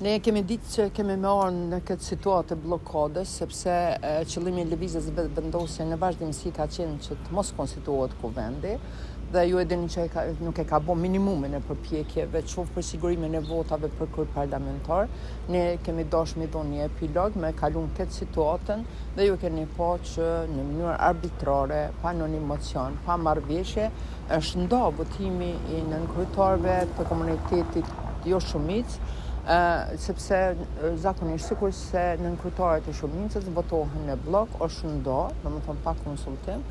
Ne kemi ditë që kemi marrë në këtë situatë blokadës, sepse qëllimi i lëvizjes vendosje në vazhdimsi ka qenë që të mos konstituohet kuvendi, dhe ju e dini që nuk e ka bërë minimumin e përpjekjeve, qoftë për sigurimin e votave për krye parlamentar. Ne kemi dashur me dhënë një epilog me kalum këtë situatën dhe ju keni pa që në mënyrë arbitrare, pa anonimocion, pa marrëveshje, është nda votimi i nënkryetarëve të komunitetit jo shumicë, sepse zakonisht sikur se nënkryetarët e shumicës votohen në blok është nda, domethënë pa konsultim,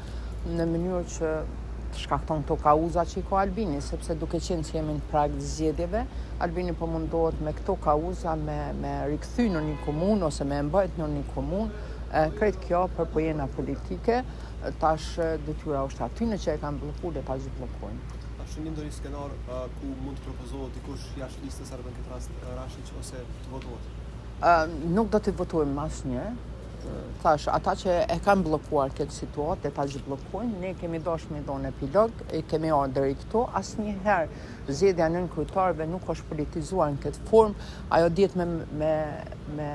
në mënyrë që shkakton këto kauza që i ka Albini, sepse duke qenë që jemi në prag të zgjedhjeve, Albini po mundohet me këto kauza me rikthy në një komunë ose me mbajt në një komunë, krejt kjo për pojena politike, tash detyra është aty në që e kanë bllokuar dhe ta zhvillojnë. Shënim ndonjë skenar ku mund të propozohet dikush jashtë listës apo në këtë rast Rashić ose të votohet? Nuk do të votojmë asnjë. Thash, ata që e kanë bllokuar këtë situatë, ta zhvillojnë, ne kemi dashur me dhënë epilog, kemi ardhur deri këtu, asnjëherë zgjedhja e nënkryetarëve nuk është politizuar në këtë formë, ajo dihet me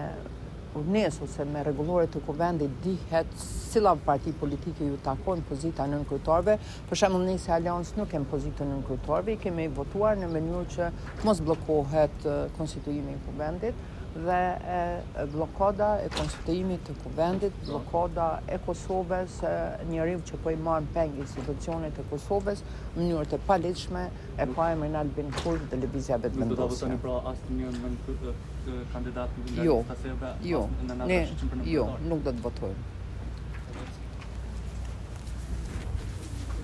urnes ose me rregulloret të kuvendit dihet cila parti politike ju takon pozita e nënkryetarëve. Për shembull, ne si Aleancë nuk kemi pozitën e nënkryetarëve, kemi votuar në mënyrë që mos bllokohet konstituimi i kuvendit dhe blokada e konstituimit të kuvendit, blokada e Kosovës, njeriu që po i marr peng institucionet e Kosovës në mënyrë të palegjshme e pa emrin Albin Kurti dhe lëvizja vetë vendosje. Nuk do ta votoni pra asnjë kandidat në lista serbe? Jo, nuk do të votojmë.